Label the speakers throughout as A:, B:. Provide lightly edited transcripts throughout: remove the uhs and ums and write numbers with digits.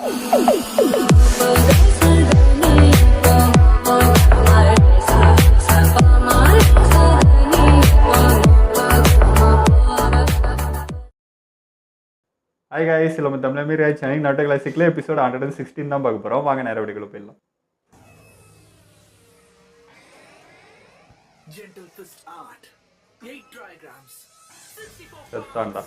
A: Hi guys, நம்ம தமிழ் மீறி சென்னை நாட்டு கிளாசிக்கில் எபிசோட் 116 தான் பார்க்க போகிறோம். வாங்க நேர வீடியோக்குள்ள போயிடலாம். செத்தாண்டா.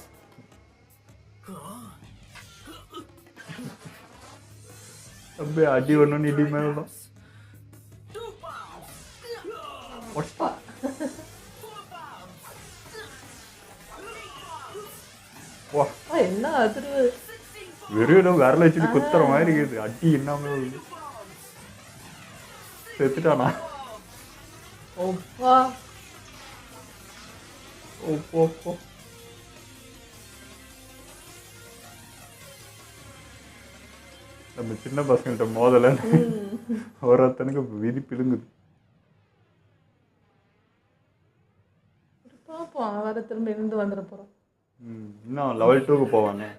A: அப்படியே அடி ஒன்று இடி மேலும்
B: என்ன அதிர்வு,
A: வெறும் விரல வச்சுட்டு குத்துற மாதிரி இருக்குது. அடி என்னாம செத்துட்டானா?
B: ஓப்பா
A: ஓப்போ நம்ம சின்ன பசங்கள்கிட்ட மோதல ஒருத்தனுக்கு விதி பிடுங்குது.
B: பாப்போம், வேற திரும்ப இருந்து வந்துட போறோம்.
A: இன்னும் லெவல் 2க்கு போவானே.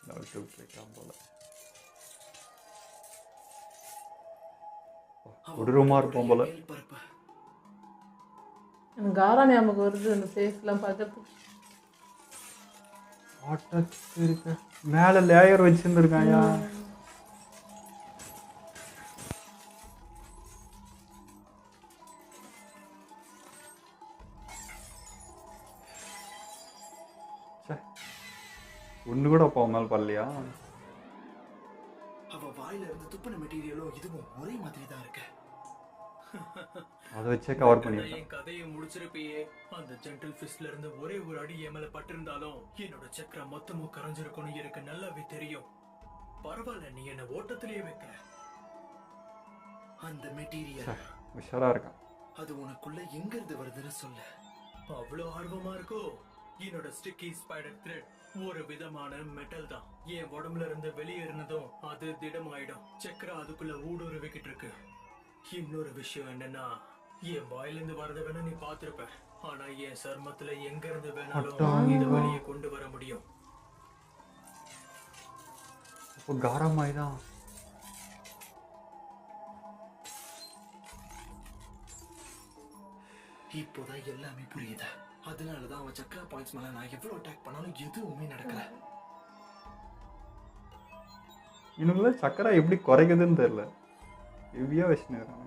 A: லெவல் 2 போயிட்டான் போல. கொடூரமா இருப்போம் போல.
B: எனக்கு காரா ஞாபகம் வருது அந்த ஃபேஸ்லாம் பார்க்கறதுக்கு.
A: மேல லேயர் வச்சிருந்துருக்காயா? ஒண்ணு கூட அப்பா மேல பரலையா?
C: அவ வாயில இருந்து துப்புன மெட்டீரியலும் இதுவும் ஒரே மாதிரி தான் இருக்கு.
A: அதை வச்சே கவர் பண்ணிட்டேன்.
C: என் கதையை முடிச்சிருப்பியே. அந்த ஜென்டில் ஃபிஸ்ட்ல இருந்து ஒரே ஒரு அடி என் மேல பட்டிருந்தாலும் என்னோட சக்கர மொத்தமும் கரைஞ்சிருக்கும்னு எனக்கு நல்லாவே தெரியும். பரவாயில்ல, நீ என்ன ஓட்டத்திலேயே வைக்கிற. அந்த மெட்டீரியல்
A: உஷாரா இருக்கான்.
C: அது உனக்குள்ள எங்க இருந்து வருதுன்னு சொல்ல. அவ்வளவு ஆர்வமா இருக்கோ? என்னோட ஸ்டிக்கி ஸ்பைடர் த்ரெட் ஒரு விதமான மெட்டல் தான். என் உடம்புல இருந்து வெளியேறினதும் அது திடமாயிடும். சக்கர அதுக்குள்ள ஊடுருவிக்கிட்டு இருக்கு. இன்னொரு விஷயம் என்னன்னா, என் வாயிலிருந்து வரத வேணா நீ பாத்திருப்ப, ஆனா என் சர்மத்துல எங்க இருந்து வேணாலும் இதை வெளியே கொண்டு வர முடியும்.
A: காரமாய்தான்
C: இப்போதான் எல்லாமே புரியுது. அதனாலதான் அவன் சக்கரா பாயிண்ட்ஸ் மேல நான் எவ்வளவு அட்டாக் பண்ணாலும் எதுவுமே நடக்கல.
A: இவனுங்கள சக்கரா எப்படி குறைக்குதுன்னு தெரியல. ஹெவியா வச்சுருக்காங்க.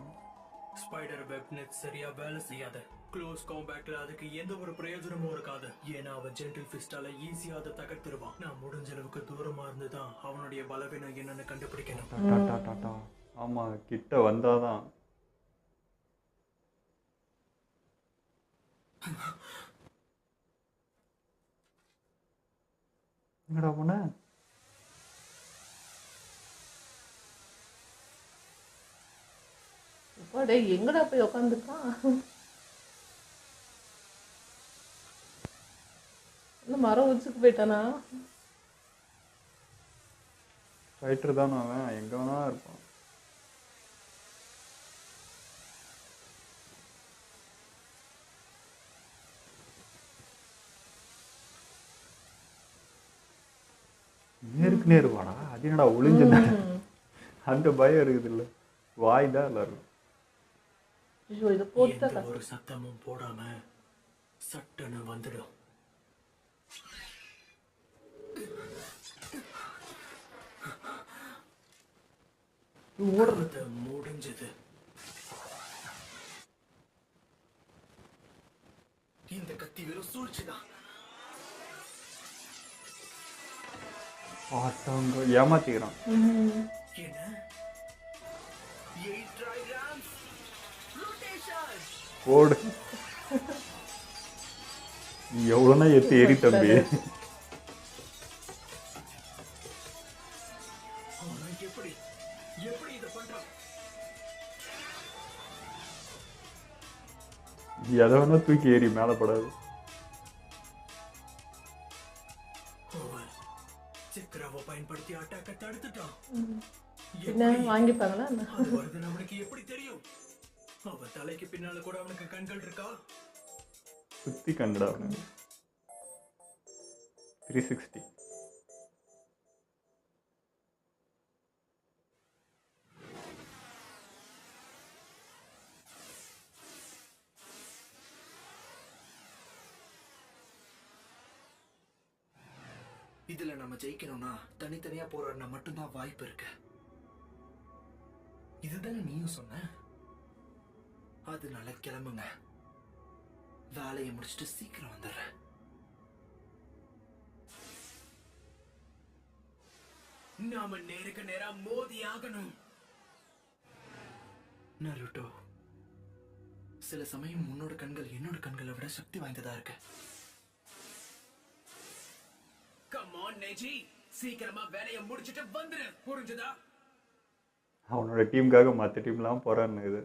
C: ஸ்பைடர் வெப் நெட் சரியா வேலை செய்யாத. க்ளோஸ் காம்பேக்ட்ல அதுக்கு எந்த ஒரு பிரயோஜனமும் இருக்காது. ஏன்னா அவன் ஜென்டில் ஃபிஸ்டால ஈஸியா அதை தகர்த்துருவான். நான் முடிஞ்ச அளவுக்கு தூரமா இருந்துதான் அவனுடைய பலவீனம் என்னன்னு கண்டுபிடிக்கணும்.
A: ஆமா, கிட்ட வந்தாதான். எங்கடா போன?
B: எங்கடா போய் உட்காந்துருக்கான்? மரம் உச்சிக்கு போயிட்டானா?
A: ஃபைட்டர் தானே அவன், எங்க வேணா இருப்பான். நேருக்கு நேரு வாடா. அது என்னடா ஒளிஞ்ச அந்த பயம் இருக்குது இல்ல. வாய் தான் எல்லாரும்.
C: ஒரு சத்தமும் போடாம சட்டன்னு வந்துடும். முடிஞ்சது. இந்த கத்தி வெறும் சூழ்ச்சிதான்.
A: ஏமாத்திக்கிறான். போடு, எவ்வளோனா எத்தி ஏறி தம்பி. எதை வேணா தூக்கி ஏறி மேல படாது.
C: சக்கராவை பயன்படுத்தி அட்டாக்க தடுத்துட்டான்.
B: என்ன வாங்கிப்பாங்களா?
C: நம்மளுக்கு எப்படி தெரியும்? அவன் தலைக்கு பின்னால கூட அவனுக்கு கண்கள் இருக்கா?
A: சுற்றி கண்டுடா அவனுக்கு 360.
C: இதுல நம்ம ஜெயிக்கணும்னா தனித்தனியா போராடினா மட்டும்தான் வாய்ப்பு இருக்கு. இதுதானே நீயும் சொன்ன. அதனால கிளம்புங்க. வேலையை முடிச்சுட்டு சீக்கிரம் வந்துடுறேன். நாம நேருக்கு நேரா மோதி ஆகணும். நருட்டோ, சில சமயம் உன்னோட கண்கள் என்னோட கண்களை விட சக்தி வாய்ந்ததா இருக்கு. கம் ஆன் நேஜி, சீக்கிரமா வேலையை முடிச்சிட்டு வந்துரு. புரிஞ்சதா?
A: அவனோட டீமுக்காக மற்ற டீம்லாம் போறான்னு இது.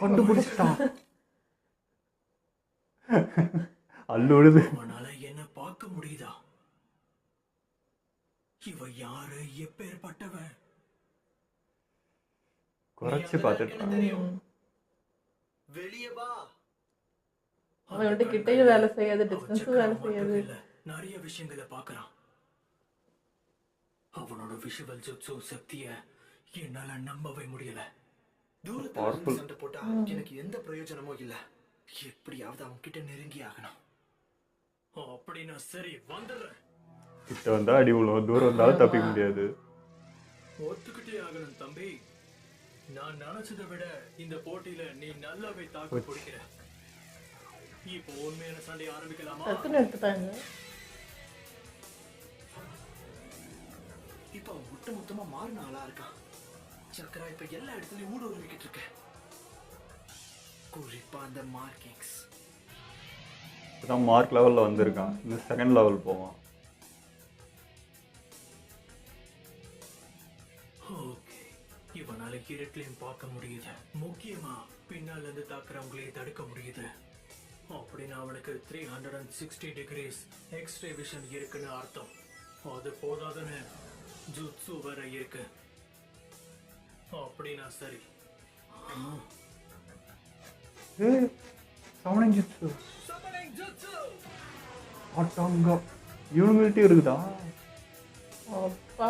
A: கண்டுபிடிச்சிட்டான். அல்லுடுது.
C: அவனால என்ன பார்க்க முடியுதா? இவ யாரு, எப்பேற்பட்டவன்?
A: குறைச்சு பார்த்துட்டான்.
C: வெளியே வா.
B: அவன் வந்து கிட்டையும் வேலை செய்யாது, டிஸ்டன்ஸும் வேலை செய்யாது.
C: நிறைய விஷயங்களை பார்க்கறான். அவனோட விஷுவல் ஜுட்சு சக்திய என்னால நம்பவே முடியல. தூரத்துல இருந்து சண்டை போட்டா எனக்கு எந்த பிரயோஜனமும் இல்ல. எப்படியாவது அவன் கிட்ட நெருங்கி ஆகணும். அப்படின்னா சரி, வந்துடுறேன்.
A: கிட்ட வந்தா அடி விழும், தூரம் வந்தாலும் தப்பிக்க முடியாது.
C: ஒத்துக்கிட்டே ஆகணும் தம்பி. நான் நினைச்சதை விட இந்த போட்டியில நீ நல்லாவே தாக்கு பிடிக்கிற. இப்போ உண்மையான சண்டை ஆரம்பிக்கலாமா?
B: டக்குன்னு எடுத்துட்டாங்க.
C: இப்ப அவன் ஒட்டுமொத்தமா மாறின ஆளா இருக்கான். சக்கரா இப்ப எல்லா இடத்துலயும் ஊடுருவிக்கிட்டு இருக்க. குறிப்பா அந்த மார்க்கிங்ஸ்.
A: இப்பதான் மார்க் லெவல்ல வந்திருக்கான். இன்னும் செகண்ட் லெவல் போவான்.
C: ஓகே, இவனால இருட்டிலையும் பார்க்க முடியுது. முக்கியமா பின்னால இருந்து தாக்குறவங்களையும் தடுக்க முடியுது. அப்படின்னா அவனுக்கு 360 degrees எக்ஸ்ரே விஷன் இருக்குன்னு அர்த்தம். அது போதாதுன்னு ஜுட்சு வேற இருக்கு. அப்படின்னா சரி.
A: சமணிங் ஜுட்சு. அட்டாங்க யூனிவர்சிட்டி இருக்குதா?
B: அப்பா,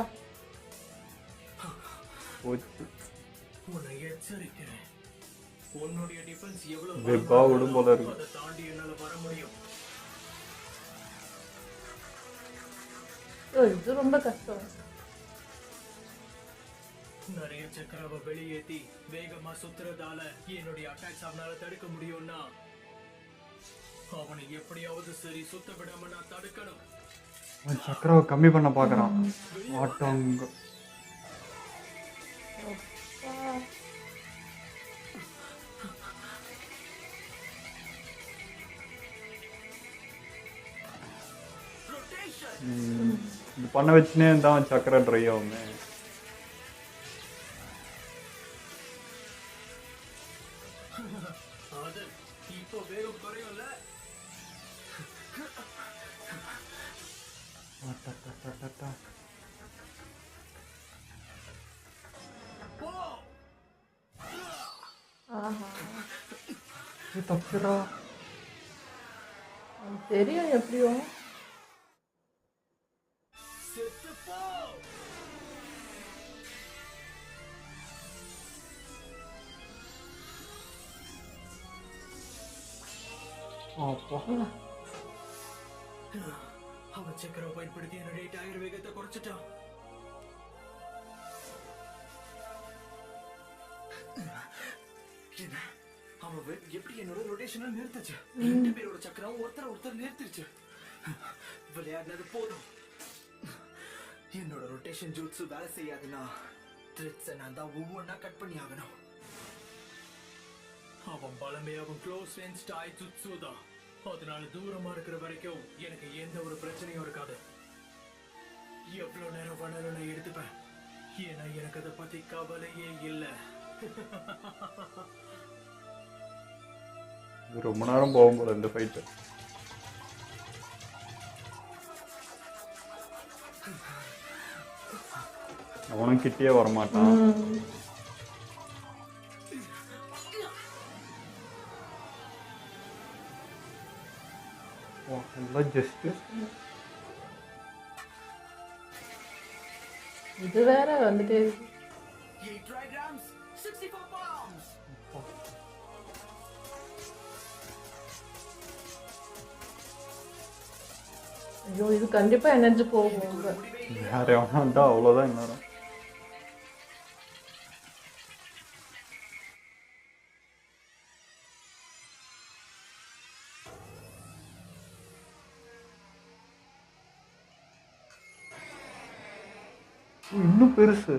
A: போச்சு.
C: உன்னை எச்சரிக்கிறேன். உன்னுடைய டிஃபென்ஸ் எவ்வளவு
A: வெப்பா விடும் போல இருக்கு.
C: அதை தாண்டி என்னால வர முடியும்.
B: இது ரொம்ப கஷ்டம்.
C: நிறைய சக்கராவை வெளியேத்தி வேகமா சுத்துறதால என்னுடைய அட்டாக்ஸ் அவனால தடுக்க முடியும்னா அவனை எப்படியாவது சரி சுத்த விடாம நான் தடுக்கணும்.
A: அவன் சக்கராவை கம்மி பண்ண பாக்குறான். ஆட்டாங்க. இது பண்ண வச்சுனே இருந்தான். சக்கரை ட்ரை ஆகுமே.
C: அது இப்போ வேகம் குறையும்ல.
B: ஆஹா,
A: தப்புறா.
B: தெரியும் எப்படியும்.
C: செத்துப்போ. அவன் சக்கரை பயன்படுத்தி என்னுடைய டயர் வேகத்தை குறைச்சிட்டான். என்ன? அவன் எப்படி என்னோட ரொட்டேஷனை நிறுத்துச்சு? ரெண்டு பேரோட சக்கரம் ஒருத்தர் நிறுத்திருச்சு. விளையாடினது போதும். என்னோட ரொட்டேஷன் ஜூட்ஸு வேலை செய்யாதுன்னா த்ரெட்ஸை நான் தான் ஒவ்வொன்றா கட் பண்ணி ஆகணும். அவன் பலமே அவன் க்ளோஸ் ரேஞ்ச் டாய் ஜுட்ஸு தான். அதனால தூரமா இருக்கிற வரைக்கும் எனக்கு எந்த ஒரு பிரச்சனையும் இருக்காது. எவ்வளவு நேரம் வேணாலும் நான் எடுத்துப்பேன். ஏன்னா எனக்கு அதை பத்தி கவலையே இல்லை.
A: இது ரொம்ப நேரம் போகும் போல இந்த ஃபைட்டு. அவனும் கிட்டேயே வரமாட்டான். எல்லாம் ஜஸ்ட்
B: இது வேற வந்துட்டே இருக்கு.
C: 8 trigrams, 64 pounds.
B: ஐயோ இது கண்டிப்பா எனர்ஜி போகும்.
A: வேற எவனா வந்தா அவ்வளோதான் இன்னும். இன்னும் பெருசு.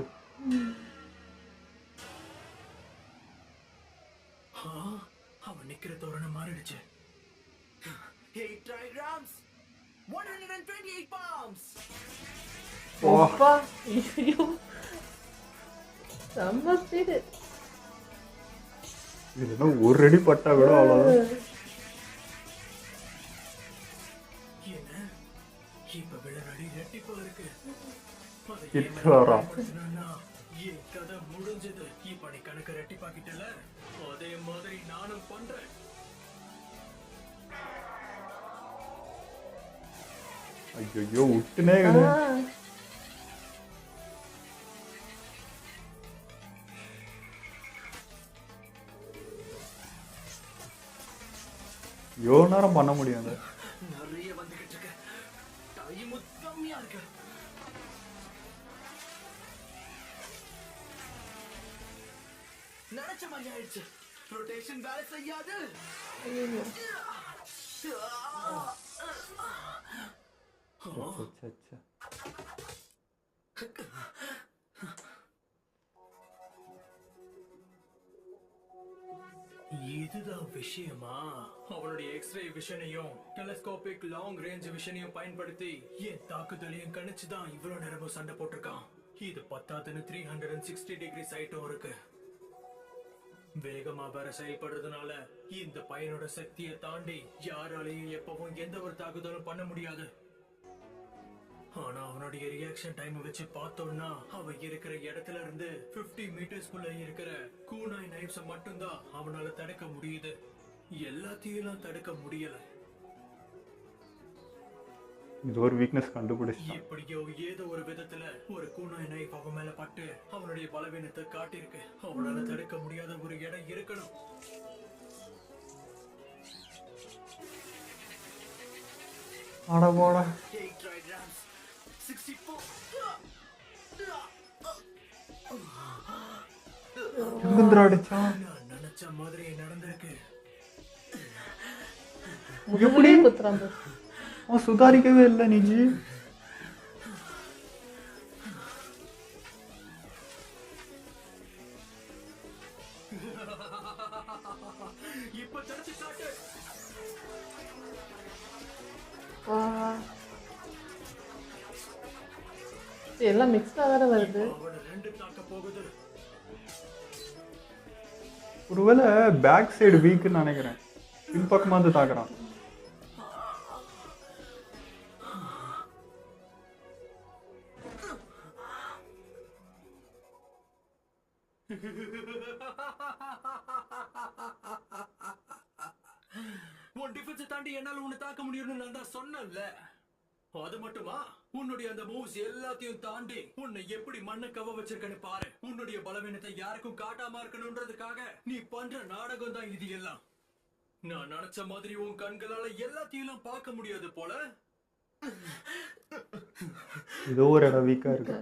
C: அவன் நிக்கிற தோரணம் மாறிடுச்சு. 8 trigrams, 128 pounds.
B: அப்பா ஐயோ செம்ம ஸ்பீடு.
A: இதுனா ஒரு அடி பட்டா கூட அவ்வளோதான்.
C: என்ன இப்ப விழநடி ரெட்டிப்பா இருக்கு.
A: கிட்ட வரான்.
C: என் கதை முடிஞ்சது. இப்ப நீ கணக்கு ரெட்டிப்பாக்கிட்டல, அதே மாதிரி நானும் பண்றேன்.
A: ஐயோ விட்டுனே கிடையாது. எவ்வளோ நேரம் பண்ண முடியாது.
C: நிறைய வந்துகிட்டு இருக்கு. டைம் கம்மியா இருக்கு. நினைச்ச மாதிரி ஆயிடுச்சு. ரொட்டேஷன் வேலை செய்யாது.
A: சச்சா.
C: இதுதான் விஷயமா? அவனுடைய எக்ஸ்ரே விஷனையும் டெலஸ்கோபிக் லாங் ரேஞ்ச் விஷனையும் பயன்படுத்தி என் தாக்குதலையும் கணிச்சுதான் இவ்வளவு நேரமும் சண்டை போட்டிருக்கான். இது பத்தாதுன்னு 360 டிகிரி சைட்டும் இருக்கு. வேகமா வேற செயல்படுறதுனால இந்த பையனோட சக்தியை தாண்டி யாராலையும் எப்பவும் எந்த ஒரு தாக்குதலும் பண்ண முடியாது. ஆனா அவனுடைய ரியாக்ஷன் டைம் வச்சு பார்த்தோம்னா அவன் இருக்கிற இடத்துல இருந்து 50 மீட்டர்ஸ்குள்ள இருக்கிற கூனாய் நைப்ஸ் மட்டும்தான் அவனால தடுக்க முடியுது. எல்லாத்தையும் தடுக்க முடியல.
A: இது ஒரு வீக்னஸ் கண்டுபிடிச்சான்.
C: எப்படியோ ஏதோ ஒரு விதத்துல ஒரு கூனாய் நைஃப் அவன் மேல பட்டு அவனுடைய பலவீனத்தை காட்டியிருக்கு. அவனால தடுக்க முடியாத ஒரு இடம் இருக்கணும்.
A: ஆட போடா.
C: 8 trigrams, 64.
A: எங்கிருந்துடா அடிச்சான்?
C: நான் நினைச்ச மாதிரி நடந்திருக்கு.
B: எப்படி குத்துறான் பாரு.
A: அவன் சுதாரிக்கவே இல்லை நிஜி.
C: இப்ப தடுத்து காட்டு.
B: எல்லாம் மிக்ஸ்டா வேற வருது.
C: அவனை 2 தாக்க போகுது.
A: ஒருவேளை பேக் சைடு வீக்குன்னு நினைக்கிறேன். பின்பக்கமா வந்து தாக்குறான்.
C: உன் டிஃபென்ஸ் தாண்டி என்னால உன்னை தாக்க முடியும்னு நான் தான் சொன்னேன்ல. அது மட்டுமா, உன்னுடைய அந்த மூவ்ஸ் எல்லாத்தையும் தாண்டி உன்னை எப்படி மண்ணை கவ வச்சிருக்கன்னு பாரு. உன்னுடைய பலவீனத்தை யாருக்கும் காட்டாம இருக்கணும்ன்றதுக்காக நீ பண்ற நாடகம் தான் இது எல்லாம். நான் நினைச்ச மாதிரி உன் கண்களால எல்லாத்தையும் பார்க்க முடியாது போல.
A: ஏதோ ஒரு இடம் வீக்கா இருக்கு.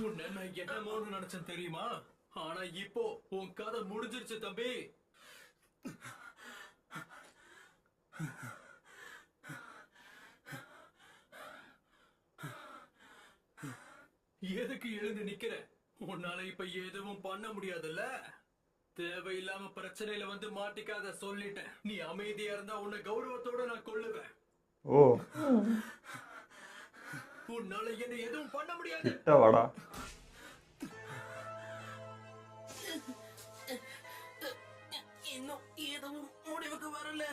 C: உன்னை நான் என்னமோன்னு நினைச்சேன் தெரியுமா? ஆனா இப்போ உன் கதை முடிஞ்சிருச்சு தம்பி. எதுக்கு எழுந்து நிக்கிற? உன்னால இப்ப எதுவும் பண்ண முடியாதுல்ல. தேவையில்லாம பிரச்சனையில வந்து மாட்டிக்காத சொல்லிட்டேன். நீ அமைதியா இருந்தா உன்னை கௌரவத்தோட நான் கொள்ளுவேன்.
A: ஓ
C: உன்னால என்ன எதுவும் பண்ண முடியாது.
A: கிட்ட வாடா.
C: இன்னும் எதுவும் முடிவுக்கு வரல.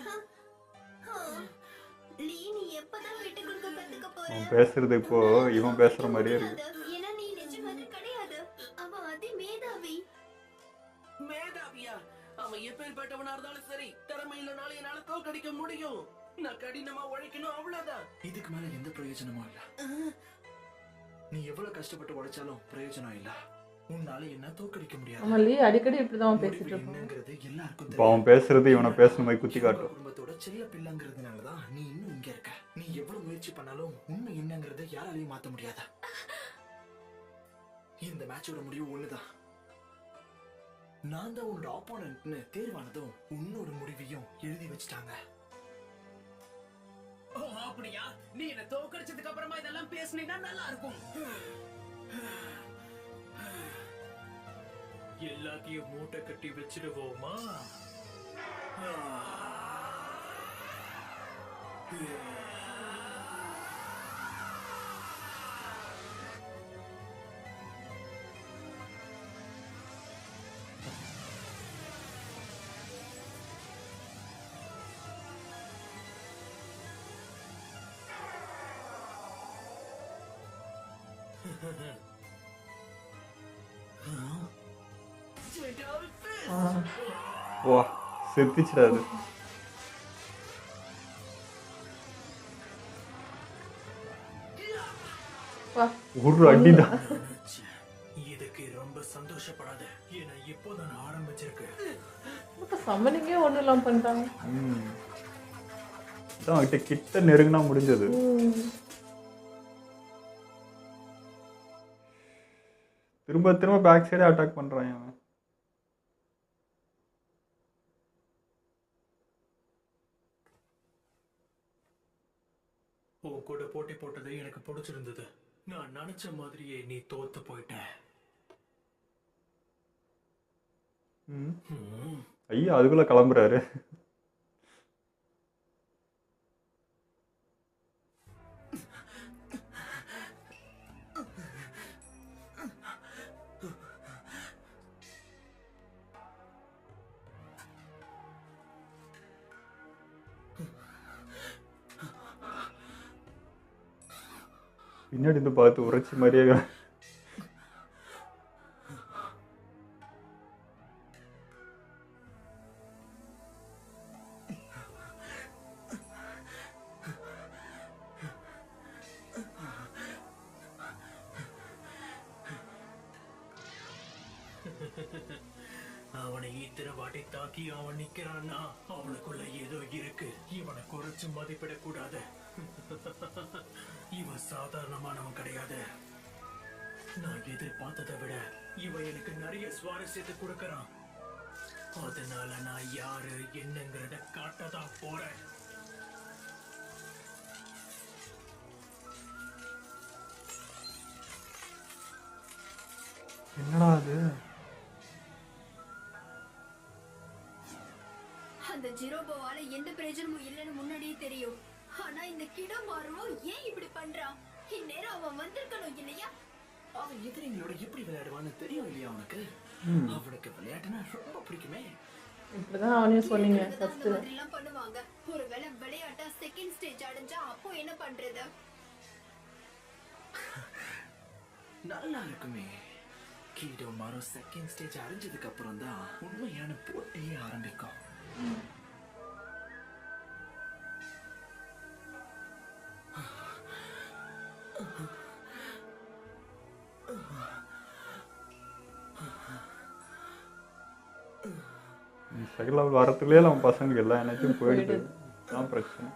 D: லீ நீ எப்பதான் விட்டு கொடுக்க கத்துக்க போற?
A: அவன் பேசுறது இப்போ இவன் பேசுற மாதிரியே இருக்கு.
D: ஏன்னா நீ நிஜமாவே கிடையாது. அவன் அதி மேதாவி.
C: மேதாவியா? அவன் எப்பேற்பட்டவனா இருந்தாலும் சரி, திறமை இல்லனாலும் என்னால தோக்கடிக்க முடியும். நான் கடினமா உழைக்கணும், அவ்வளவுதான். இதுக்கு மேல எந்த பிரயோஜனமும் இல்ல. நீ எவ்வளவு கஷ்டப்பட்டு உழைச்சாலும் பிரயோஜனம் இல்ல. உன்னால என்ன தோக்கடிக்க முடியாது.
B: ஆமா லீ அடிக்கடி இப்படிதான் பேசிட்டு
C: முடிவு
B: இருப்பான்.
C: என்னங்கிறது எல்லாருக்கும்
A: இப்போ அவன் பேசுறது இவனை பேசுன மாதிரி குத்தி காட்டும்.
C: குடும்பத்தோட செல்ல பிள்ளைங்கிறதுனாலதான் நீ இன்னும் இங்க இருக்க. நீ எவ்வளவு முயற்சி பண்ணாலும் உண்மை என்னங்கறத யாராலையும் மாத்த முடியாது. இந்த மேட்சோட முடிவு ஒண்ணுதான். நான் தான் உன்னோட ஆப்போனன்ட்னு தேர்வானதும் உன்னோட முடிவையும் எழுதி வச்சுட்டாங்க. ஓ அப்படியா? நீ என்ன தோக்கடிச்சதுக்கு அப்புறமா இதெல்லாம் பேசுனீங்கன்னா நல்லா இருக்கும். எல்லாத்தையும் மூட்டை கட்டி வச்சிடுவோமா?
A: வா செத்துச்சுடா அது.
B: வா
A: ஒரு அடிதான்.
C: இதுக்கு ரொம்ப சந்தோஷப்படாத. ஏன்னா இப்போதான் ஆரம்பிச்சிருக்கு.
B: இப்ப சம்மனிங்கே ஒண்ணும் இல்லாம பண்ணிட்டாங்க.
A: அதான் அவன்கிட்ட கிட்ட நெருங்கினா முடிஞ்சது. திரும்ப திரும்ப பேக் சைடே அட்டாக் பண்றான் அவன்.
C: உன் கூட போட்டி போட்டது எனக்கு பிடிச்சிருந்தது. நான் நினைச்ச மாதிரியே நீ தோத்து போயிட்ட.
A: ஐயா அதுக்குள்ள கிளம்புறாரு. பின்னாடி இருந்து பார்த்து உரைச்சி மாதிரியே.
C: அவனை இத்தனை வாட்டி தாக்கி அவன் நிக்கிறான்னா அவனுக்குள்ள ஏதோ இருக்கு. இவனை குறைச்சு மதிப்பிடக்கூடாது. இவன் சாதாரணமானவன் கிடையாது. நான் எதிர்பார்த்ததை விட இவன் எனக்கு நிறைய சுவாரஸ்யத்தை கொடுக்கறான். அதனால நான் யாரு என்னங்கிறத காட்டதான் போறேன்.
A: என்னடா அது?
D: அந்த ஜீரோபோவால எந்த பிரயோஜனமும் இல்லைன்னு முன்னாடியே தெரியும். ஆனா இந்த கிடமாரோ ஏன் இப்படி பண்றான்? இந்நேரம் அவன் வந்திருக்கணும் இல்லையா?
C: அவன் எதிரிங்களோட எப்படி விளையாடுவான்னு தெரியும் இல்லையா உனக்கு? அவனுக்கு விளையாட்டுனா ரொம்ப பிடிக்குமே.
B: இப்படிதான் அவனையும் சொன்னீங்க
D: அந்த
B: ஃபர்ஸ்ட்.
D: மாதிரி எல்லாம் பண்ணுவாங்க. ஒருவேளை விளையாட்டா செகண்ட் ஸ்டேஜ் அடைஞ்சா அப்போ என்ன பண்றது?
C: நல்லா இருக்குமே. கீடோ மாரோ செகண்ட் ஸ்டேஜ் அடைஞ்சதுக்கு அப்புறம் தான் உண்மையான போட்டியே ஆரம்பிக்கும்.
A: செகண்ட் லெவல் வரத்துக்குள்ளே நம்ம பசங்களுக்கு எல்லா எனர்ஜியும் போயிடுது. தான் பிரச்சனை.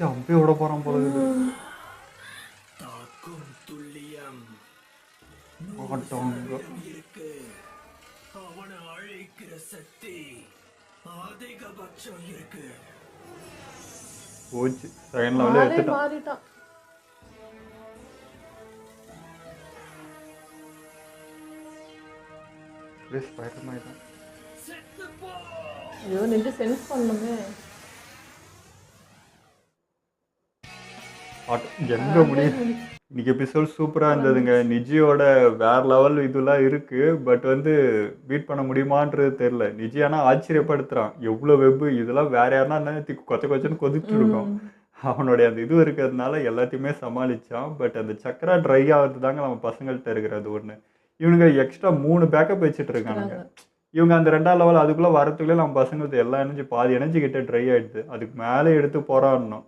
A: அம்பே விட போறான் போல இருக்குது.
C: தாக்கும் துல்லியம்
A: ஆட்டாங்க.
C: இருக்கு. அவனை அழைக்கிற சக்தி அதிகபட்சம் இருக்கு.
A: போச்சு செகண்ட் லெவலே
B: ஆளே
A: எடுத்துட்டான்.
B: மாறிட்டான்.
A: ஸ்பைடர் மாதிரி தான்.
B: ஐயோ நின்று சென்ஸ் பண்ணுமே.
A: எங்க முடியும் இன்னைக்கு எபிசோட் சூப்பராக இருந்ததுங்க. நிஜியோட வேற லெவல் இதெல்லாம் இருக்கு. பட் வந்து பீட் பண்ண முடியுமான்றது தெரியல. நிஜி ஆனால் ஆச்சரியப்படுத்துறான். எவ்வளோ வெப்பு இதெல்லாம் வேற யாருன்னா என்ன கொச்ச கொச்சன்னு கொதிச்சு இருக்கும். அவனுடைய அந்த இது இருக்கிறதுனால எல்லாத்தையுமே சமாளிச்சான். பட் அந்த சக்கரா ட்ரை ஆகிறது தாங்க நம்ம பசங்கள்கிட்ட இருக்கிறது ஒன்று. இவனுங்க எக்ஸ்ட்ரா 3 பேக்கப் வச்சுட்டு இருக்கானுங்க. இவங்க அந்த 2ஆம் லெவல் அதுக்குள்ளே வரத்துக்குள்ளே நம்ம பசங்களுக்கு எல்லா எனர்ஜி பாதி எனர்ஜி கிட்ட ட்ரை ஆகிடுது. அதுக்கு மேலே எடுத்து போராடணும்.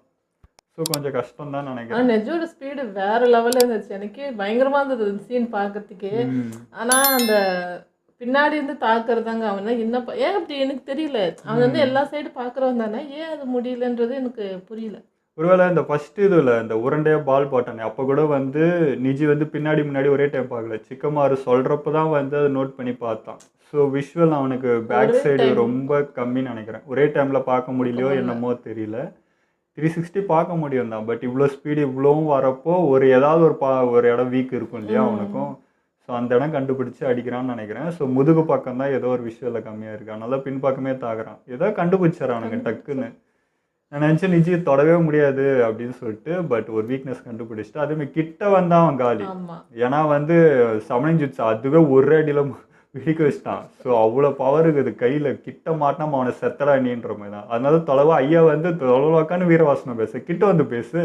A: ஸோ கொஞ்சம் கஷ்டம் தான் நினைக்கிறேன்.
B: ஆனால் நெஜோட ஸ்பீடு வேற லெவலில் இருந்துச்சு. எனக்கு பயங்கரமாக இருந்தது சீன் பார்க்கறதுக்கே. ஆனால் அந்த பின்னாடி இருந்து தாக்குறதாங்க அவன் தான் என்ன ஏன் அப்படி எனக்கு தெரியல. அவன் வந்து எல்லா சைடு பார்க்குறவன் தானே, ஏன் அது முடியலன்றது எனக்கு புரியல.
A: ஒருவேளை இந்த ஃபர்ஸ்ட் இதில் இந்த உருண்டையா பால் போட்டானே அப்போ கூட வந்து நிஜி வந்து பின்னாடி முன்னாடி ஒரே டைம் பார்க்கல. சிக்கமாரு சொல்கிறப்ப தான் வந்து அதை நோட் பண்ணி பார்த்தான். ஸோ விஷுவல் அவனுக்கு பேக் சைடு ரொம்ப கம்மின்னு நினைக்கிறேன். ஒரே டைமில் பார்க்க முடியலையோ என்னமோ தெரியல. 360 பார்க்க முடியும் தான். பட் இவ்வளோ ஸ்பீடு இவ்வளோவும் வரப்போ ஏதாவது ஒரு இடம் வீக் இருக்கும் இல்லையா அவனுக்கும். ஸோ அந்த இடம் கண்டுபிடிச்சி அடிக்கிறான்னு நினைக்கிறேன். ஸோ முதுகு பக்கம் தான் ஏதோ ஒரு விஷுவலில் கம்மியாக இருக்கு. அதனால பின்பக்கமே தாக்குறான். ஏதோ கண்டுபிடிச்சிடறானுங்க டக்குன்னு. நான் நினச்சேன் நிஜி தொடவே முடியாது அப்படின்னு சொல்லிட்டு. பட் ஒரு வீக்னஸ் கண்டுபிடிச்சிட்டு அதேமாதிரி கிட்ட வந்தான் அவன் காலி. ஏன்னா வந்து சமணிங் ஜுட்ஸ் அதுவே ஒரு அடியில் வெடிக்க வச்சிட்டான். ஸோ அவ்வளோ பவர் இருக்குது கையில். கிட்ட மாட்டினா அவனை செத்தடா நீன்ற மாதிரி தான். அதனால தொலைவா ஐயா வந்து தொலைவாக்கான்னு வீரவாசனம் பேசு, கிட்ட வந்து பேசு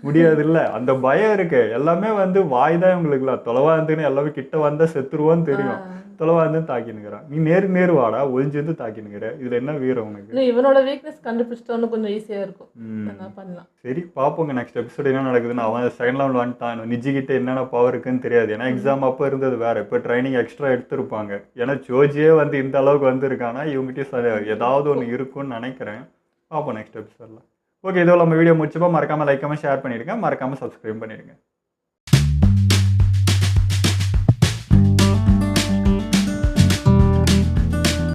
A: முடியாது இல்லை. அந்த பயம் இருக்கு. எல்லாமே வந்து வாய் தான் இவங்களுக்குலாம். தொலைவா இருந்துன்னு எல்லாமே கிட்ட வந்தால் செத்துருவான்னு தெரியும். தொலைவா இருந்து தாக்கினுங்கிறான். நீ நேரு வாடா ஒழிஞ்சு வந்து தாக்கினுங்கிற. இதுல என்ன வீரம் உனக்கு?
B: இவனோட வீக்னஸ் கண்டுபிடிச்சிட்டோன்னு கொஞ்சம் ஈஸியா இருக்கும். பண்ணலாம்.
A: சரி பார்ப்போங்க நெக்ஸ்ட் எபிசோட் என்ன நடக்குதுன்னு. அவன் செகண்ட் லெவல் வந்துட்டான். நிஜி கிட்ட என்னென்ன பவர் இருக்குன்னு தெரியாது. ஏன்னா எக்ஸாம் அப்போ இருந்தது வேற. இப்போ ட்ரைனிங் எக்ஸ்ட்ரா எடுத்திருப்பாங்க. ஏன்னா ஜோஜியே வந்து இந்த அளவுக்கு வந்திருக்கானா இவங்ககிட்ட ஏதாவது ஒன்று இருக்கும்னு நினைக்கிறேன். பார்ப்போம் நெக்ஸ்ட் எபிசோட்ல. ஓகே, இதோ நம்ம வீடியோ முடிச்சப்போ மறக்காம லைக் ஷேர் பண்ணிடுங்க. மறக்காம சப்ஸ்கிரைப் பண்ணிடுங்க.